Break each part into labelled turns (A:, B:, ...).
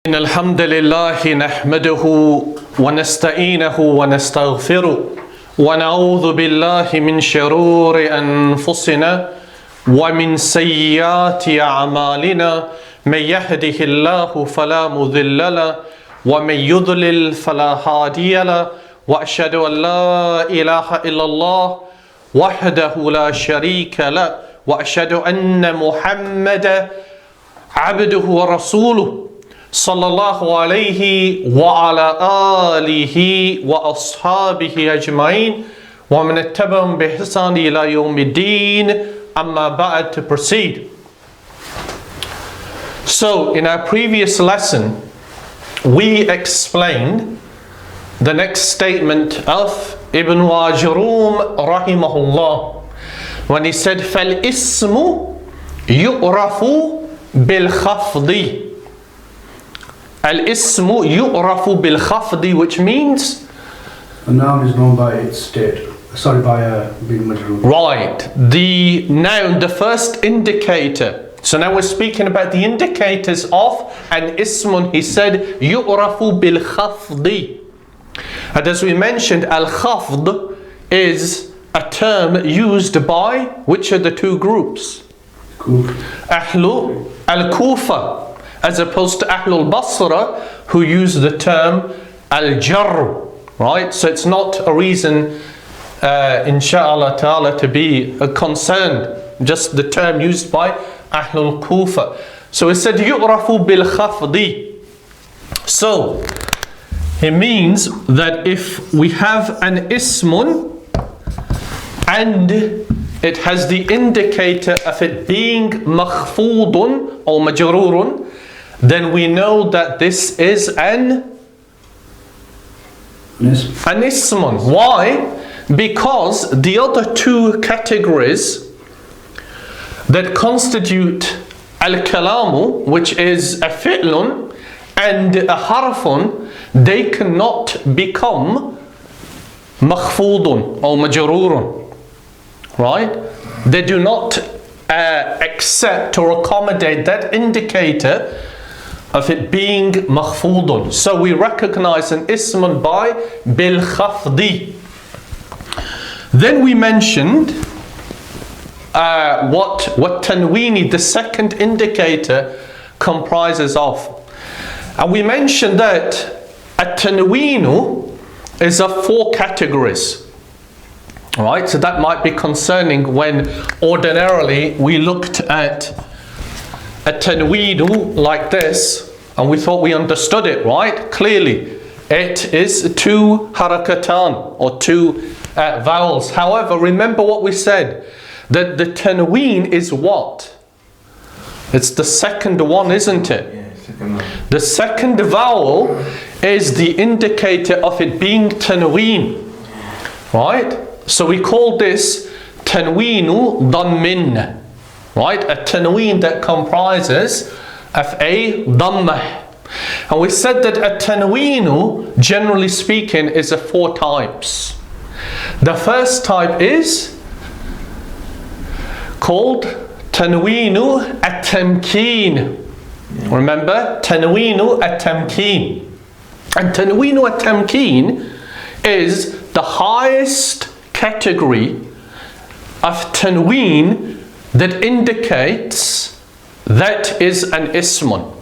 A: إن الحمد لله نحمده ونستعينه ونستغفره ونعوذ بالله من شرور أنفسنا ومن سيئات أعمالنا من يهده الله فلا مضل له ومن يضلل فلا هادي له وأشهد أن لا إله إلا الله وحده لا شريك له وأشهد أن محمدا عبده ورسوله صلى الله عليه وعلى آله وأصحابه أجمعين ومن اتبعهم بإحسان إلى يوم الدين. أما بعد, to proceed. So in our previous lesson we explained the next statement of Ibn Ajrum رحمه when he said فالاسم يعرف بالخفض. Al-ismu yu'rafu bil-khafdi, which means
B: a noun is known by its state. By being majroor.
A: Right. The noun, the first indicator. So now we're speaking about the indicators of an ismun. He said yu'rafu bil-khafdi. And as we mentioned, al-khafd is a term used by which are the two groups? Ahlu al-Kufa, as opposed to Ahlul Basra, who use the term al-Jarr, right? So it's not a reason, inshallah ta'ala, to be concerned, just the term used by Ahlul Kufa. So he said, yu'rafu bil-khafdi. So it means that if we have an ismun and it has the indicator of it being makhfudun or majrurun, then we know that this is an ismun. Why? Because the other two categories that constitute al-kalamu, which is a fi'lun and a harfun, they cannot become makhfudun or majrurun. Right? They do not accept or accommodate that indicator of it being makhfudun. So we recognize an ismun by bil khafdi. Then we mentioned what tanweeni, the second indicator, comprises of. And we mentioned that a tanweenu is of four categories. Right, so that might be concerning when ordinarily we looked at a tanweenu like this and we thought we understood it, right? Clearly, it is two harakatan or two vowels. However, remember what we said, that the tanween is what? It's the second one, isn't it?
C: Yeah, second one. The
A: second vowel is the indicator of it being tanween, right? So we call this tanweenu dammin, right? A tanween that comprises of a dhammah. And we said that a tanweenu, generally speaking, is of four types. The first type is called tanweenu at-tamkeen. Remember? Tanweenu at-tamkeen. And tanweenu at-tamkeen is the highest category of tanween that indicates that is an ismun.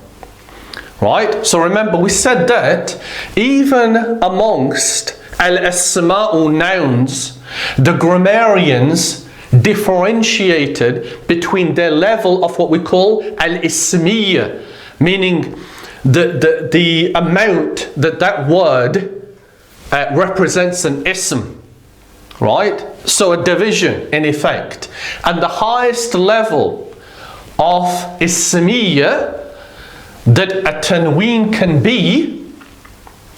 A: Right? So remember, we said that even amongst al-asma'u nouns, the grammarians differentiated between their level of what we call al-ismiyyah, meaning the amount that word represents an ism. Right? So a division in effect. And the highest level of ismiyyah that a tanween can be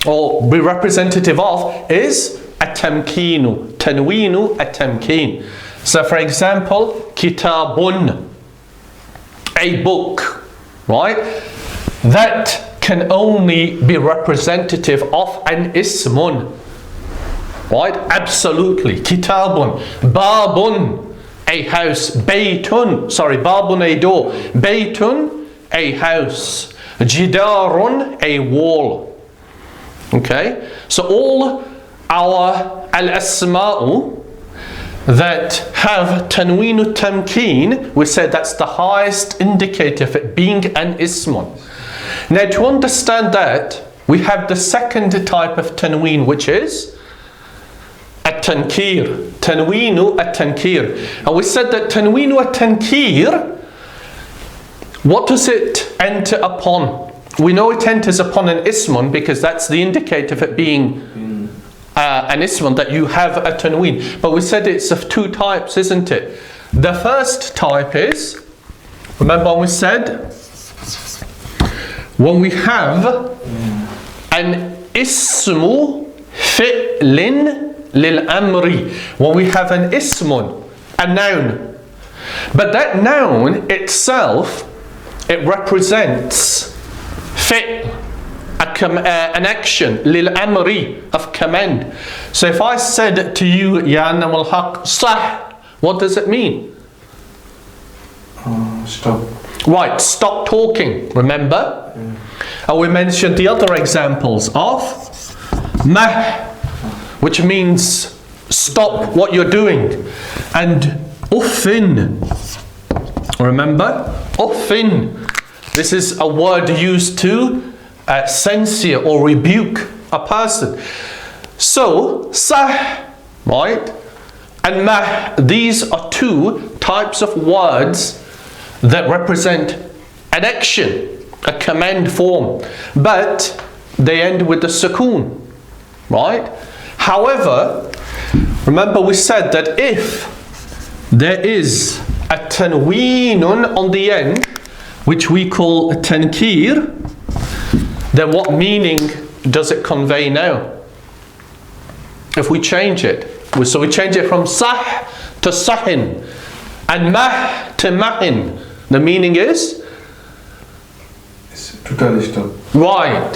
A: or be representative of is a tamkeenu. Tanweenu a tamkeen. So for example, kitabun, a book, right? That can only be representative of an ismun. Right? Absolutely. Kitabun. Babun, a house. Baytun. Sorry, babun, a door. Baytun, a house. Jidarun, a wall. Okay, so all our al-asma'u that have tanweenu tamkeen, we said that's the highest indicator of it being an ismun. Now to understand that, we have the second type of tanween, which is at-tankir, tanweenu at-tankir. And we said that tanweenu at-tankir, what does it enter upon? We know it enters upon an ismun because that's the indicator of it being an ismun, that you have a tanween. But we said it's of two types, isn't it? The first type is, remember we said, when we have an ismu fi'lin lil amri, when we have an ismun, a noun, but that noun itself, it represents fi'l, an action, lil amri, of command. So if I said to you, Ya Annam al-Haq, sah, what does it mean?
B: Stop.
A: Right, stop talking, remember? And we mentioned the other examples of mah, which means stop what you're doing, and uffin, remember? Uffin, this is a word used to censure or rebuke a person. So, sah, right, and mah, these are two types of words that represent an action, a command form, but they end with the sukoon, right? However, remember we said that if there is a tanweenun on the end, which we call a tankir, then what meaning does it convey now? If we change it, so we change it from sah to sahin and mah to mahin, the meaning is?
B: It's totally stop.
A: Right.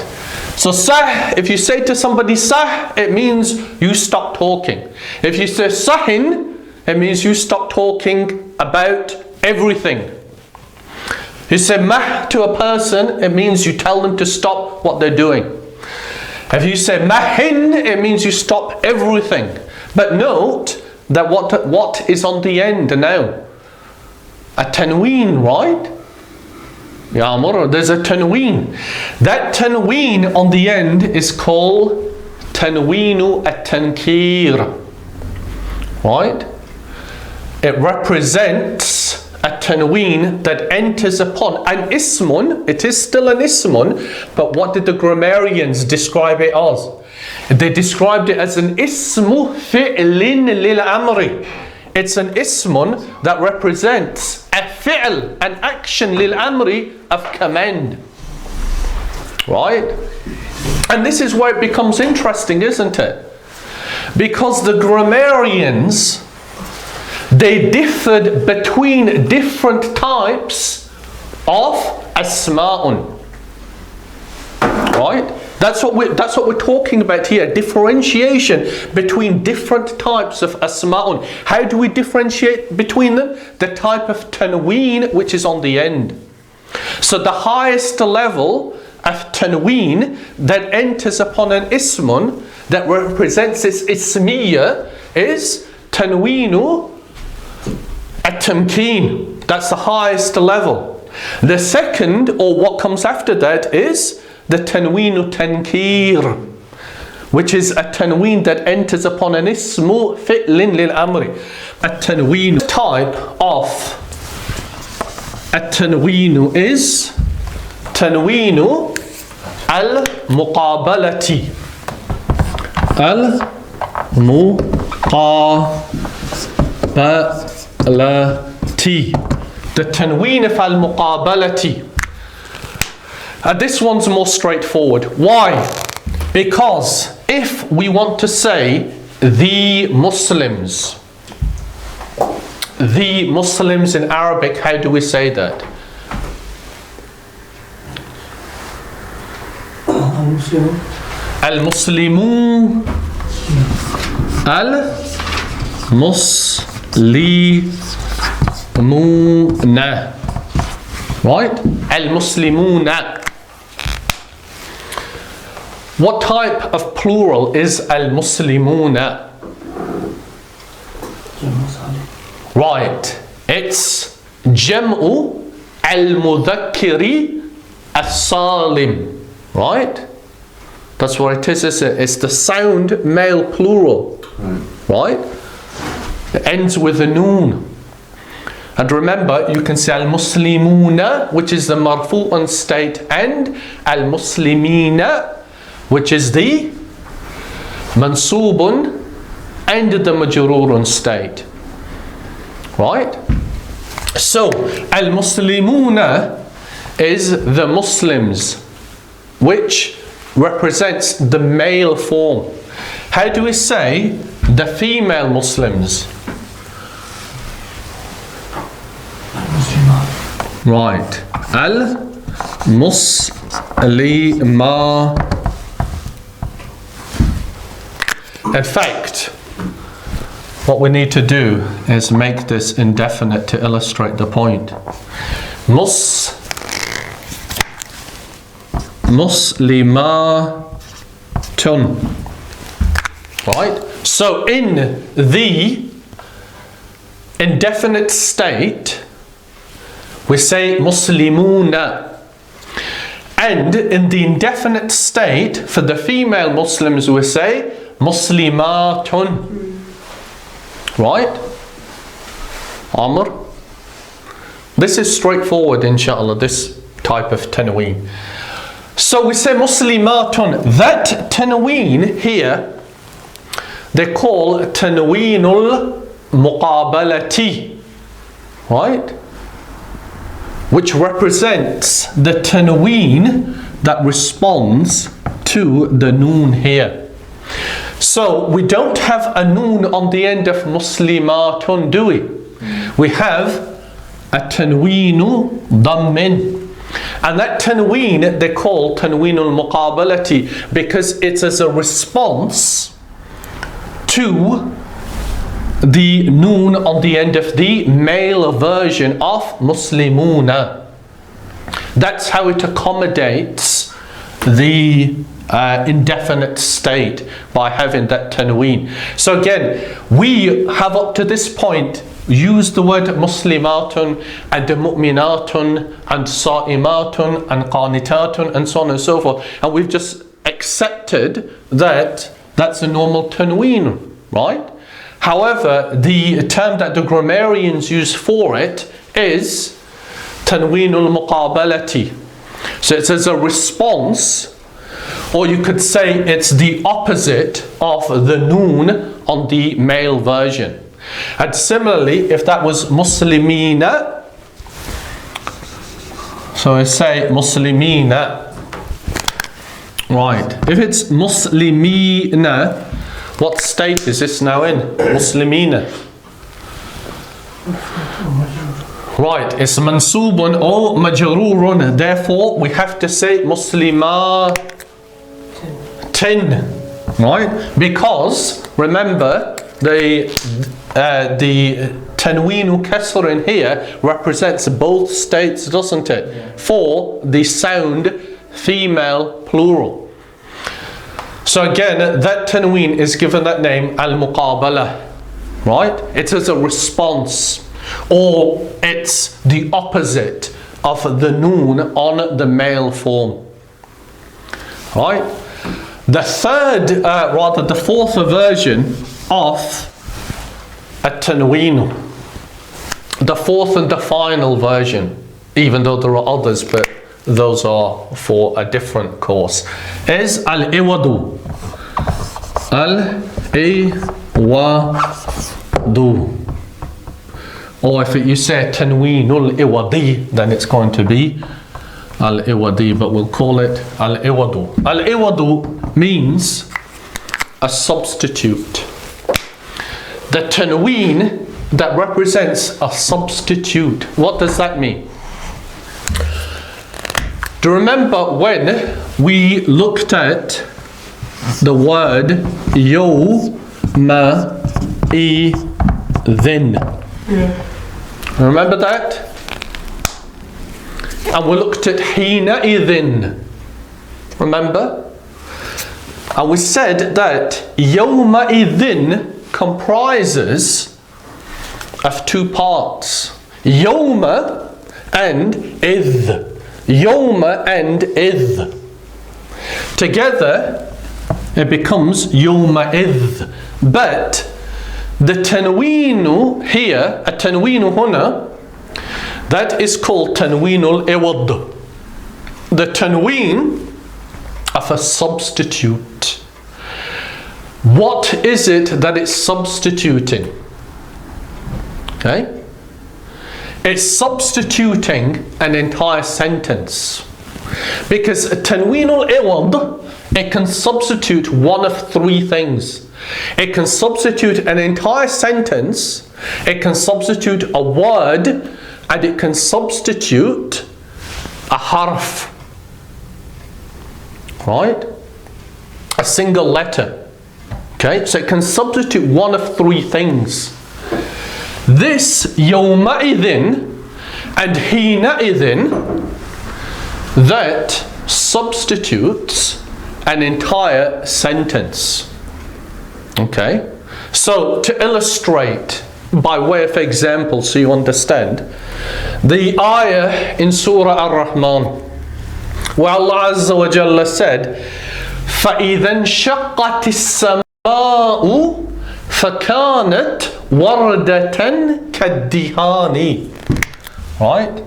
A: So sah, if you say to somebody sah, it means you stop talking. If you say sahin, it means you stop talking about everything. You say mah to a person, it means you tell them to stop what they're doing. If you say mahin, it means you stop everything. But note that what is on the end now? A tanween, right? Ya Amr, there's a tanween. That tanween on the end is called tanweenu at-tankir. Right? It represents a tanween that enters upon an ismun. It is still an ismun, but what did the grammarians describe it as? They described it as an ismu fi'lin lil amri. It's an ismun that represents a fi'l, an action lil amri, of command. Right? And this is where it becomes interesting, isn't it? Because the grammarians, they differed between different types of asma'un. Right? That's what we're talking about here. Differentiation between different types of asma'un. How do we differentiate between them? The type of tanween which is on the end. So the highest level of tanween that enters upon an ismun that represents its ismiyya is tanweenu at-tamkeen. That's the highest level. The second, or what comes after that, is the tanweenu tankir, which is a tanween that enters upon an ismu fi'lin lil amri. A tanween type of a tanweenu is tanweenu al-muqabalati. Al-muqabalati. The tanween of al-muqabalati. This one's more straightforward. Why? Because if we want to say the Muslims in Arabic, how do we say that? Al-Muslimun. Al-Muslimuna. Right? Al-Muslimuna. What type of plural is al-Muslimuna? Right, it's Jam'u al-Mudhakkiri as-Salim. Right? That's what it is, isn't it? It's the sound male plural. Right? It ends with a noon. And remember, you can say al-Muslimuna, which is the marfu'un state, and al-Muslimina, which is the mansubun and the majrurun state. Right? So, al-Muslimuna is the Muslims, which represents the male form. How do we say the female Muslims? Right. Al-Muslima. In fact, what we need to do is make this indefinite to illustrate the point. Muslimatun. Right? So in the indefinite state, we say Muslimuna. And in the indefinite state, for the female Muslims, we say Muslimatun. Right? Amr? This is straightforward, inshallah, this type of tanween. So we say Muslimatun. That tanween here, they call tanweenul muqabalati. Right? Which represents the tanween that responds to the noon here. So we don't have a noon on the end of Muslimatun, do we? We have a tanweenu dammin. And that tanween they call tanweenul muqabalati because it's as a response to the noon on the end of the male version of Muslimuna. That's how it accommodates the indefinite state by having that tanween. So again, we have up to this point used the word Muslimatun and Mu'minatun and Sa'imatun and Qanitatun and so on and so forth, and we've just accepted that that's a normal tanween, right? However, the term that the grammarians use for it is tanweenul muqabalati. So it's as a response, or you could say it's the opposite of the noon on the male version. And similarly, if that was Muslimina, so I say Muslimina. Right, if it's Muslimina, what state is this now in? Muslimina. Right, it's mansubun or majrurun. Therefore, we have to say Muslimatin. Right? Because, remember, the tanweenu kasr in here represents both states, doesn't it? Yeah. For the sound female plural. So again, that tanween is given that name al-muqabala, right? It's as a response, or it's the opposite of the noon on the male form, right? The fourth version of at-tanween, the fourth and the final version, even though there are others, but those are for a different course, is al-iwadu. Al-iwadu. Or if you say tanweenul iwadi, then it's going to be al-iwadi, but we'll call it al-iwadu. Al-iwadu means a substitute. The tanween that represents a substitute. What does that mean? Do you remember when we looked at the word yawma-idhin? Yeah. Remember that? And we looked at hina-idhin. Remember? And we said that يَوْمَ إِذٍ comprises of two parts. يَوْمَ and إِذ. يَوْمَ and إِذ. Together it becomes يَوْمَ إِذ. But the tanweenu here, a tanweenu huna, that is called tanweenul iwad. The tanween of a substitute. What is it that it's substituting? Okay? It's substituting an entire sentence. Because tanweenul iwad, it can substitute one of three things. It can substitute an entire sentence, it can substitute a word, and it can substitute a harf. Right? A single letter. Okay? So it can substitute one of three things. This يَوْمَئِذٍ and حِينَئِذٍ, that substitutes an entire sentence. Okay? So to illustrate by way of example so you understand, the ayah in Surah Ar-Rahman where Allah Azza wa Jalla said, فَإِذَا انشَقَّتِ السَّمَاءُ فَكَانَتْ وَرْدَةً كَالدِّهَانِ. Right?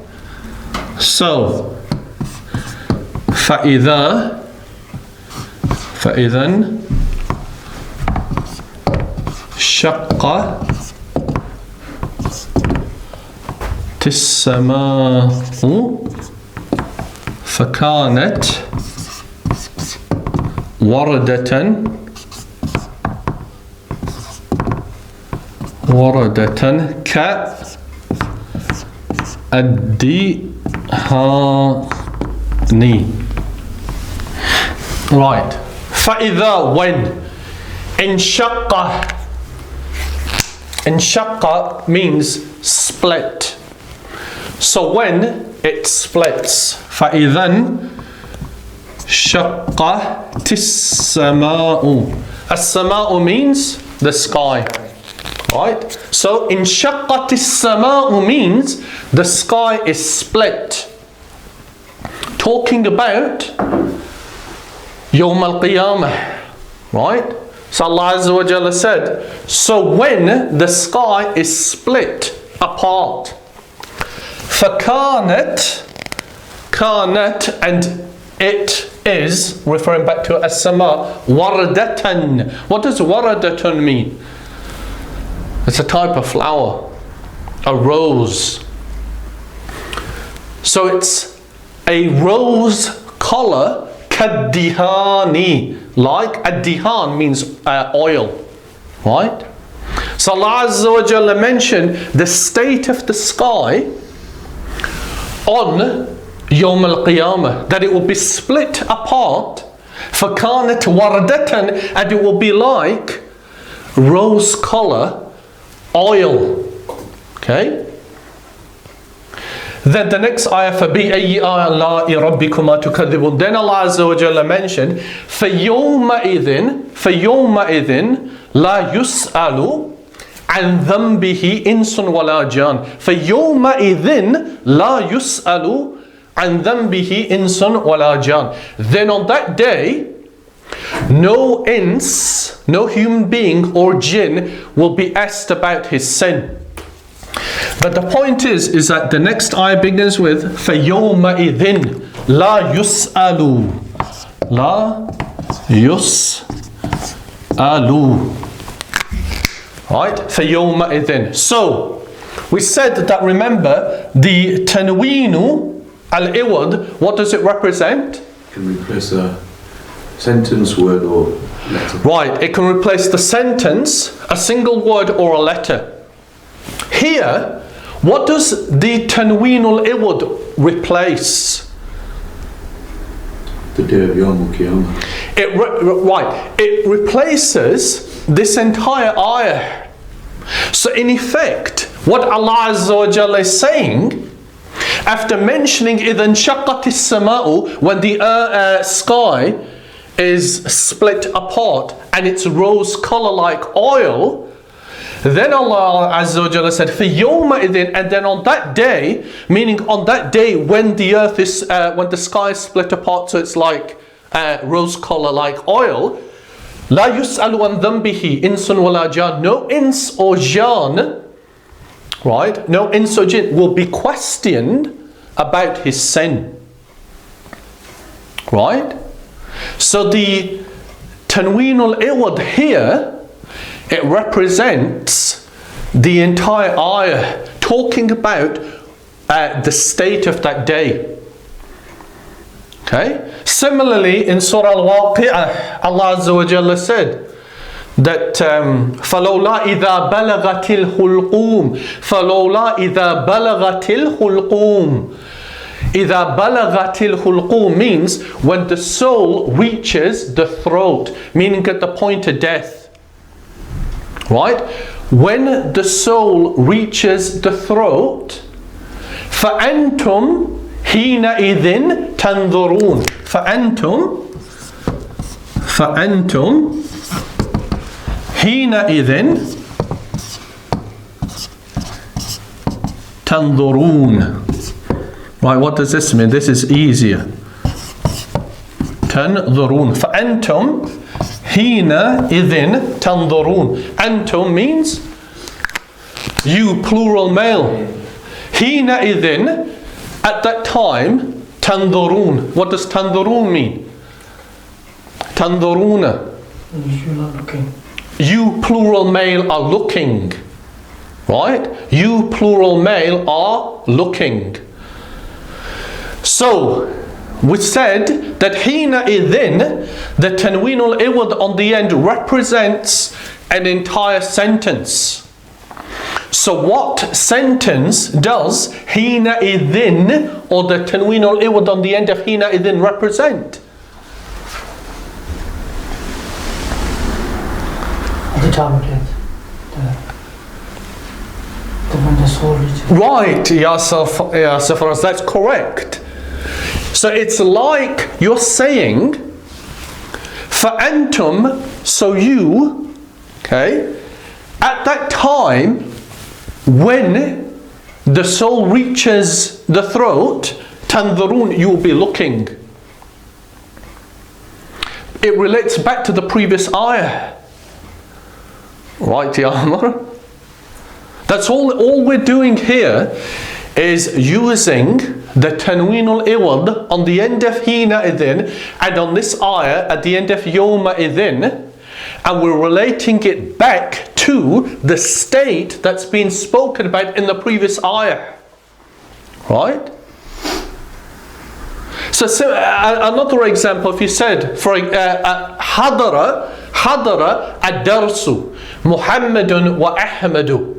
A: So, فَإِذَا انشَقَّتِ السَّمَاءُ فكانت وردة كالدهان. Right. فإذا when انشق means split. So when it splits, فإذا انشقت السماء. السماء means the sky. Right? So انشقت السماء means the sky is split. Talking about يوم القيامة. Right? So Allah Azza wa Jalla said, so when the sky is split apart, فَكَانَتْ كَانَتْ and it is, referring back to as-sama, وَرْدَةً. What does وَرْدَةً mean? It's a type of flower, a rose. So it's a rose color, كَالدِّهَانِ, like ad-dihan means oil, right? So Allah Azza wa Jalla mentioned the state of the sky on Yawm al-Qiyamah, that it will be split apart, فَكَانَتْ وَرْدَةً, and it will be like rose color oil. Okay? Then the next ayah, فَبِأَيِّ آلَاءِ رَبِّكُمَا تُكَذِّبُونَ. Then Allah Azza wa Jalla mentioned, فَيَوْمَئِذٍ لَا يُسْأَلُ عن ذنبه إنس ولا جان. فيومئذ لا يسأل عن ذنبه إنس ولا جان. Then on that day, no ins, no human being or jinn will be asked about his sin. But the point is that the next ayah begins with فيومئذ لا يسأل لا يسأل. Right? فَيَوْمَئِذٍ. So, we said that, remember, the tanweenu al-iwad, what does it represent?
C: It can replace a sentence, word or letter.
A: Right, it can replace the sentence, a single word or a letter. Here, what does the tanweenu al-iwad replace?
C: The day of Yawm al-Qiyamah.
A: It replaces this entire ayah. So in effect, what Allah Azza wa Jalla is saying, after mentioning إِذَا انشَقَّتِ السَّمَاءُ, when the sky is split apart and it's rose color like oil, then Allah Azza wa Jalla said, فِي يَوْمَئِذٍ, and then on that day, meaning on that day when the earth is, when the sky is split apart, so it's like rose color like oil, لَا يُسْأَلُ عَنْ ذَنْبِهِ إِنسٌ وَلَا جَانٌ, no ins or jan, right, no ins or jinn will be questioned about his sin. Right? So the Tanween al-Iwad here, it represents the entire ayah, talking about the state of that day. Okay? Similarly, in Surah Al-Waqi'ah, Allah Azza wa Jalla said that فَلَوْلَا إِذَا بَلَغَتِ الْحُلْقُومِ فَلَوْلَا إِذَا بَلَغَتِ الْحُلْقُومِ. إِذَا بَلَغَتِ الْحُلْقُومِ means when the soul reaches the throat, meaning at the point of death. Right? When the soul reaches the throat, فَأَنْتُمْ حِينَئِذٍ تَنْظُرُونَ. فَأَنْتُمْ حِينَئِذٍ تَنْظُرُونَ. Right, what does this mean? This is easier. تَنْظُرُونَ. فَأَنْتُمْ حِينَئِذٍ تَنْظُرُونَ. Antum means you, plural male. حِينَئِذٍ, at that time, تَنْظُرُونَ. What does تَنْظُرُونَ mean? تَنْظُرُونَ.
D: You are looking.
A: You, plural male, are looking. Right? You, plural male, are looking. So, we said that hina idhin, the tanween al-iwad on the end represents an entire sentence. So what sentence does hina idhin, or the tanween al-iwad on the end of hina idhin, represent?
D: At the time of death. When the soul reaches.
A: Right, Ya Safaraz, that's correct. So it's like you're saying, فَأَنْتُمْ, so you, okay, at that time when the soul reaches the throat, تَنْظُرُونَ, you will be looking. It relates back to the previous ayah. Right, Ya Amr? That's all we're doing here is using the tanween al-iwad on the end of hina idhin and on this ayah at the end of yawma idhin, and we're relating it back to the state that's been spoken about in the previous ayah. Right? So another example, if you said for hadara ad-darsu Muhammadun wa Ahmadu.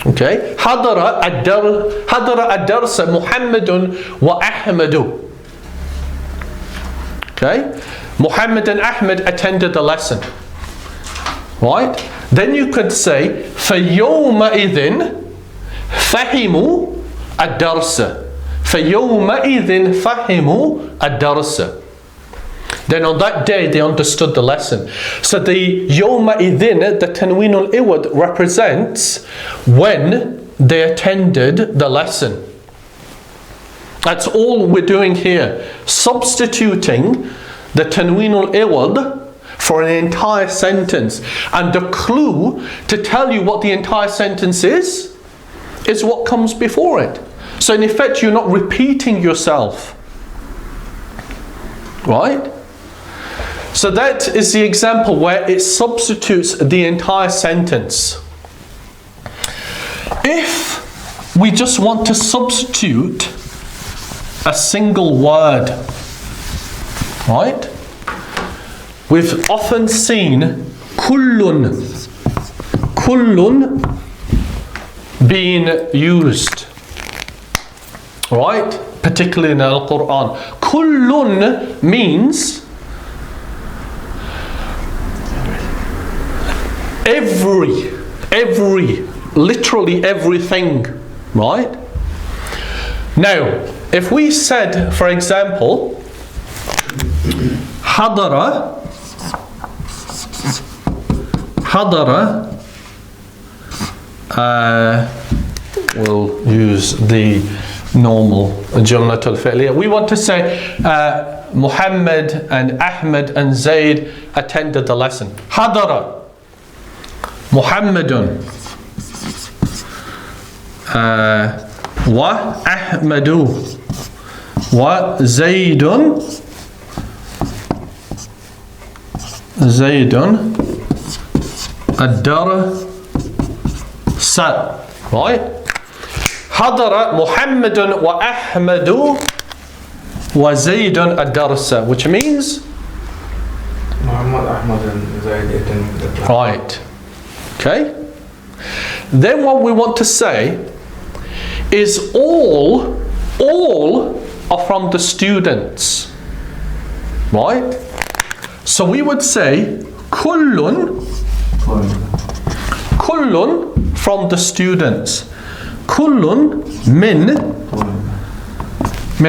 A: Okay, hadara ad-darsa Muhammadun wa Ahmadu. Okay, Muhammad and Ahmed attended the lesson. Right? Then you could say فَيَوْمَئِذٍ فَهِمُوا الدَّرْسَ فَيَوْمَئِذٍ فَهِمُوا الدَّرْسَ. Then on that day they understood the lesson. So the yawma idhin, the tanween al-iwad, represents when they attended the lesson. That's all we're doing here. Substituting the tanween al-iwad for an entire sentence. And the clue to tell you what the entire sentence is what comes before it. So in effect you're not repeating yourself. Right? So that is the example where it substitutes the entire sentence. If we just want to substitute a single word, right? We've often seen kullun being used, right? Particularly in Al-Quran. Kullun means every, literally everything, right? Now, if we said, for example, حضر we'll use the normal Jumlatul Fi'liyah. We want to say Muhammad and Ahmed and Zayd attended the lesson. Hadara Muhammadun wa Ahmadu wa Zaydun ad-darsa. Right? Hadara Muhammadun wa Ahmadu wa Zaydun ad-darsa, which means
E: Muhammad, Ahmad and Zayd attended the class.
A: right. Okay? Then what we want to say is all are from the students. Right? So we would say kullun from the students. Kullun min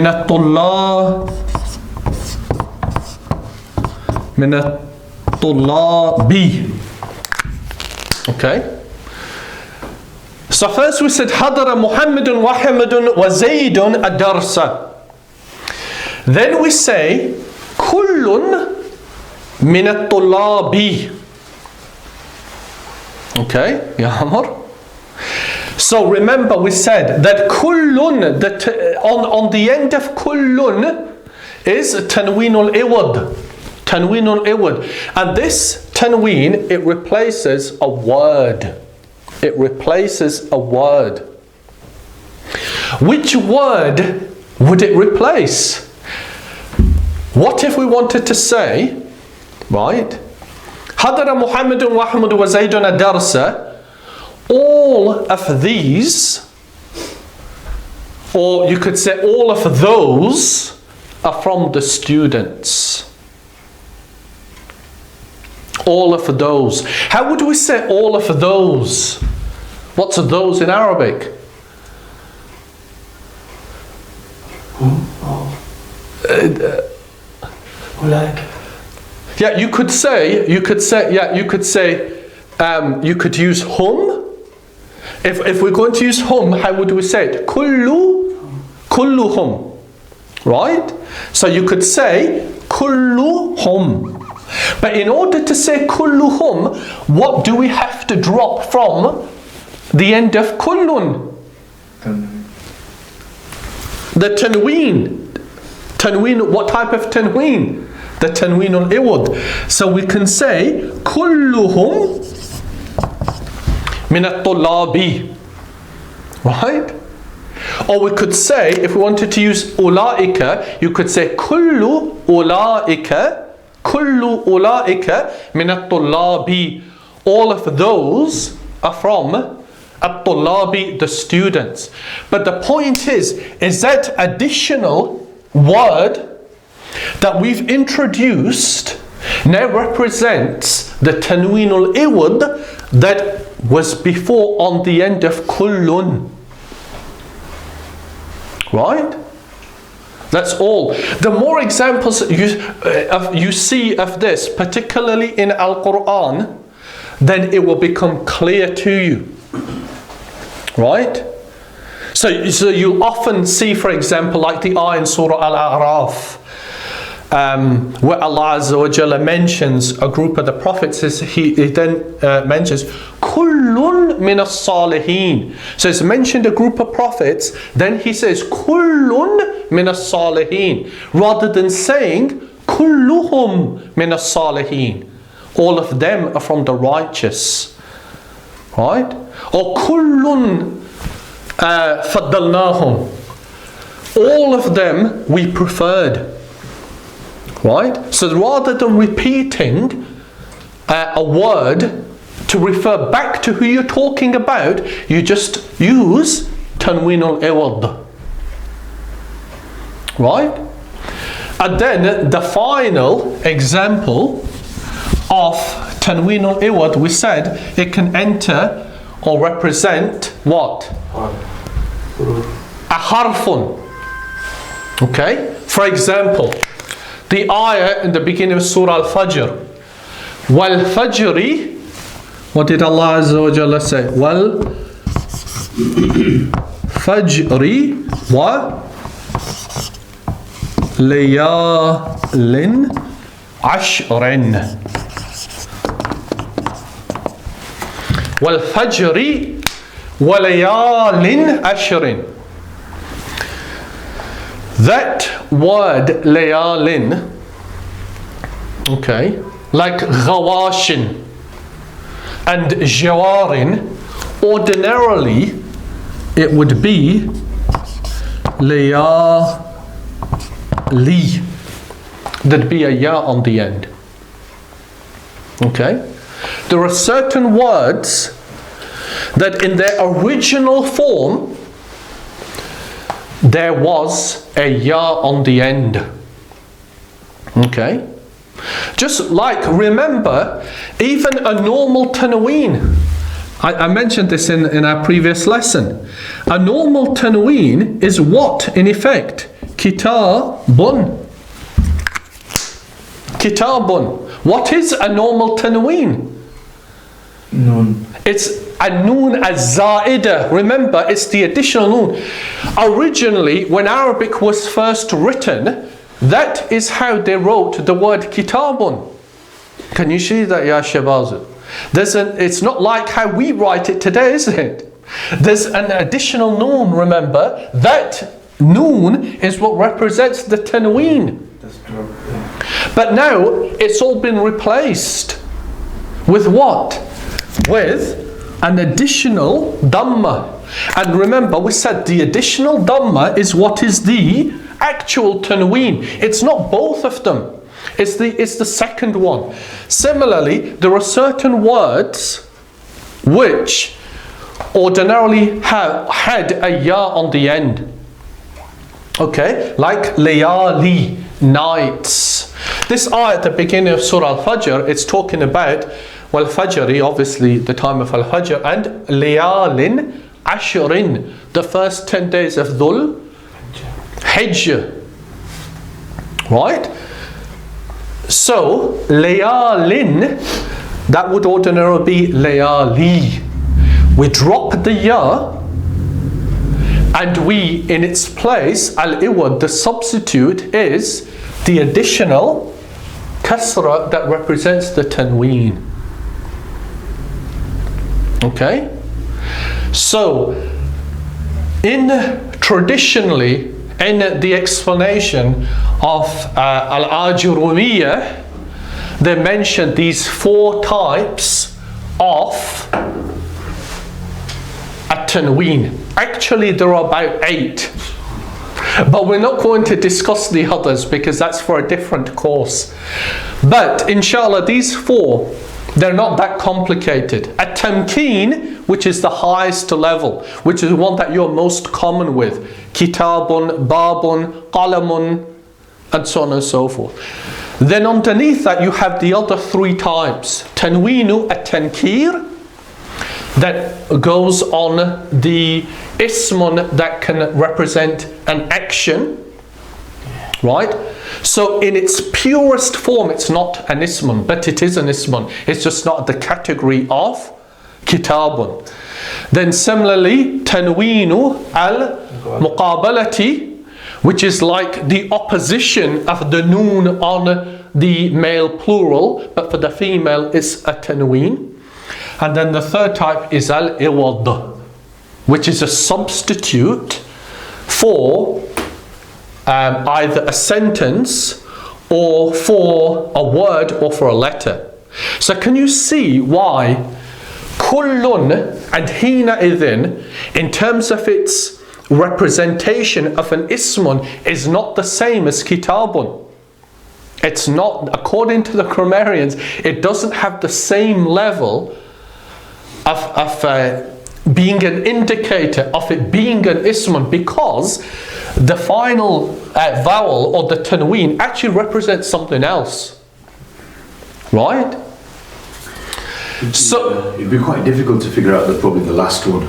A: at-tullabi. Okay? So first we said Hadara Muhammadun wa Ahmadun wa Zaydun ad-darsa. Then we say Kullun min at-tullabi. Okay? Ya Amr? So remember we said that Kullun, that on the end of Kullun is Tanweenul Iwad. Tanweenul Iwad. And this Tanween, it replaces a word. It replaces a word. Which word would it replace? What if we wanted to say, right, Hadara Muhammadun wa Ahmadu wa Zaydun ad-darsa, all of these, or you could say all of those, are from the students. All of those. How would we say all of those? What's those in Arabic? Yeah, you could use hum. If we're going to use hum, how would we say it? Kulluhum. Right? So you could say kulluhum. But in order to say kulluhum, what do we have to drop from the end of kullun? The tanween. Tanween, what type of tanween? The tanweenul iwad. So we can say kulluhum min at-tullabi. Right? Or we could say, if we wanted to use ulaika, you could say kullu ulaika min at-tullabi. All of those are from at-tullabi, the students. But the point is that additional word that we've introduced now represents the tanweenul iwad that was before on the end of kullun. Right? That's all. The more examples you see of this, particularly in Al-Quran, then it will become clear to you. Right? So you'll often see, for example, like the ayah in Surah Al-A'raf, where Allah Azza wa Jalla mentions a group of the prophets. He then mentions kullun min as-salihin. So it's mentioned a group of prophets, then he says kullun min as-salihin, rather than saying kulluhum min as-salihin. All of them are from the righteous. Right? Or kullun faddalnahum. All of them we preferred. Right? So rather than repeating a word to refer back to who you're talking about, you just use tanweenul iwad. Right? And then the final example of tanweenul iwad, we said it can enter or represent what? A harfun. Okay? For example, the ayah in the beginning of Surah Al-Fajr. Wal Fajri, what did Allah Azza wa Jalla say? Wal Fajri wa Layalin Ashrin. Wal Fajri wa Layalin Ashrin. That word layalin, okay, like ghawashin and jawarin, ordinarily it would be layali. There'd be a ya on the end. Okay? There are certain words that in their original form there was a ya on the end. Okay? Just like, remember, even a normal tanween. I mentioned this in our previous lesson. A normal tanween is what, in effect? Kitabun. Kitabun. What is a normal tanween?
E: Noon.
A: It's a noon az-za'ida. Remember, it's the additional noon. Originally, when Arabic was first written, that is how they wrote the word kitabun. Can you see that, Ya Shabazul? It's not like how we write it today, is it? There's an additional noon, remember. That noon is what represents the tanween.
E: That's true. Yeah.
A: But now, it's all been replaced. With what? With an additional dhamma. And remember, we said the additional dhamma is what is the actual tanween. It's not both of them. It's the second one. Similarly, there are certain words which ordinarily had a ya on the end. Okay, like layali, nights. This ayah at the beginning of Surah Al-Fajr, it's talking about Wal Fajri, obviously the time of Al-Fajr, and Layalin Ashrin, the first 10 days of Dhul Hijjah. Right? So, Layalin, that would ordinarily be Layali. We drop the ya, and we, in its place, Al-Iwad, the substitute, is the additional kasra that represents the tanween. Okay? So, traditionally, in the explanation of al-Ajrumiyyah, they mentioned these 4 types of at-tanween. Actually, there are about 8. But we're not going to discuss the others because that's for a different course. But inshallah, these 4, they're not that complicated. At-tamkeen, which is the highest level, which is the one that you're most common with. Kitabun, babun, qalamun, and so on and so forth. Then underneath that you have the other 3 types. Tanweenu at-tankir, that goes on the ismun that can represent an action. Right? So in its purest form, it's not an ismun, but it is an ismun. It's just not the category of kitabun. Then similarly, tanweenu al-muqabalati, which is like the opposition of the noon on the male plural, but for the female it's a tanween. And then the third type is al-iwad, which is a substitute for either a sentence or for a word or for a letter. So can you see why kullun and hina idhin, in terms of its representation of an ismun, is not the same as kitabun? It's not, according to the grammarians, it doesn't have the same level of being an indicator of it being an ismun, because the final vowel or the tanween actually represents something else. Right?
C: So it'd be quite difficult to figure out probably the last one,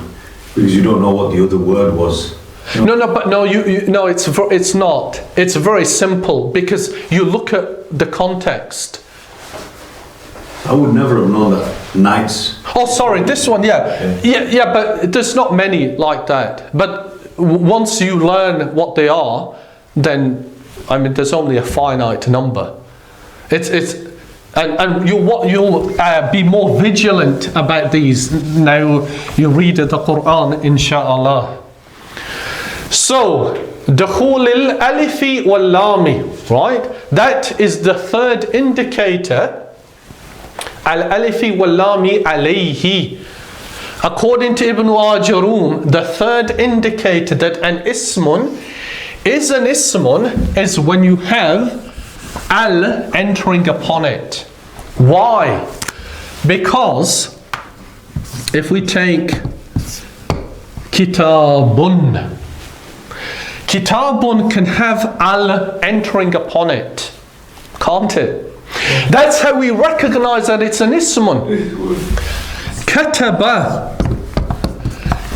C: because you don't know what the other word was.
A: No, it's not. It's very simple because you look at the context.
C: I would never have known that. Nights.
A: Oh, sorry, this one, yeah. Yeah, but there's not many like that. But once you learn what they are, then, I mean, there's only a finite number. And you'll be more vigilant about these now you read the Quran, inshaAllah. So, دخول الألف واللام, right? That is the third indicator. Al-alifi wal-lami alayhi. According to Ibn al-Ajrumiyyah, the third indicator that an ismun is when you have al entering upon it. Why? Because if we take kitabun can have al entering upon it, can't it? That's how we recognize that it's an ismun. Kataba.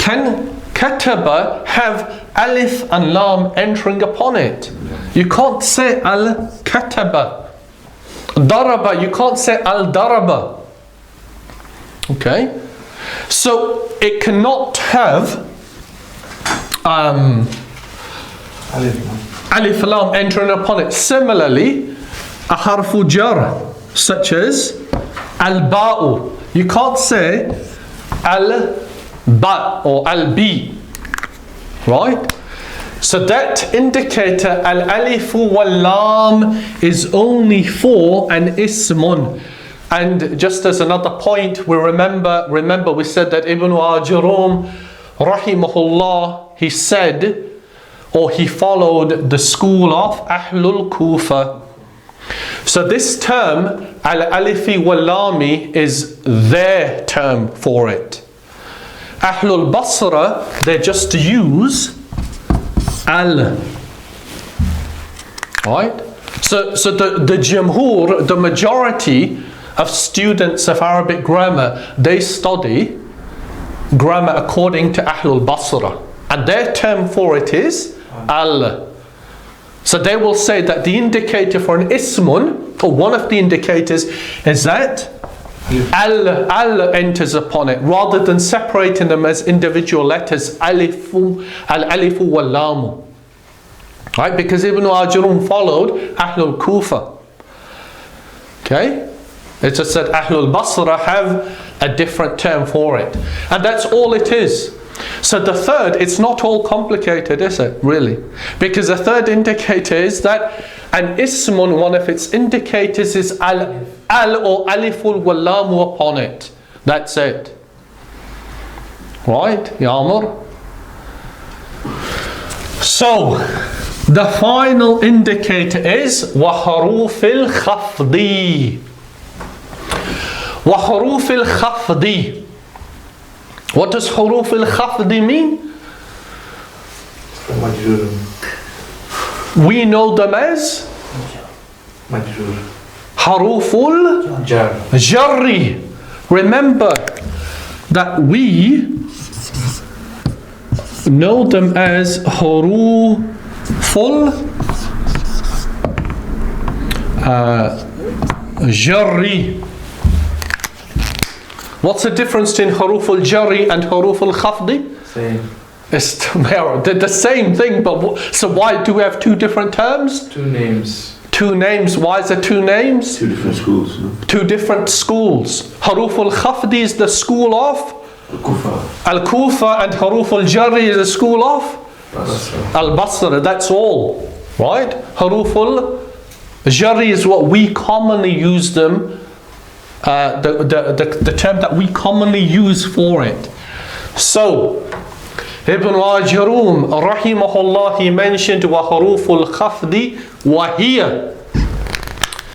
A: Can kataba have alif and lam entering upon it? You can't say al-kataba. Daraba, you can't say al-daraba. Okay? So it cannot have alif lam entering upon it. Similarly, a harfu jar, such as al-ba'u. You can't say al-ba or al-bi. Right? So that indicator, al-alifu wal-lam, is only for an ismun. And just as another point, we remember we said that Ibn al-Ajrumiyyah, rahimahullah, he said, or he followed the school of Ahlul Kufa. So this term, al-alifi wal-lami, is their term for it. Ahlul Basra, they just use al. Right? So the Jamhur, the majority of students of Arabic grammar, they study grammar according to Ahlul Basra. And their term for it is al. So they will say that the indicator for an ismun, or one of the indicators, is that al enters upon it, rather than separating them as individual letters, al-alifu wal-lamu. Right? Because Ibn al-Ajrumiyyah followed Ahlul Kufa. Okay? It just said Ahlul Basra have a different term for it. And that's all it is. So the third, it's not all complicated, is it? Really? Because the third indicator is that an ismun, one of its indicators is al or aliful wal-lamu upon it. That's it. Right? Ya'mur? So, the final indicator is وحروف الخفض. وحروف الخفض. What does حروف الخفض mean? We know them as حروف الجر. Remember that we know them as حروف الجر. What's the difference between حروف الجر and حروف الخفض?
E: Same.
A: They're the same thing, but so why do we have two different terms?
E: Two names.
A: Two names. Why is there two names?
C: Two different schools. No?
A: Two different schools. حروف الخفض is the school of Al-Kufa, and حروف الجر is the school of Al-Basra. That's all. Right? حروف الجر is what we commonly use them. The term that we commonly use for it. So, Ibn al-Ajrumiyyah, rahimahullah, he mentioned وَحُرُوفُ الْخَفْضِ وَهِيَ.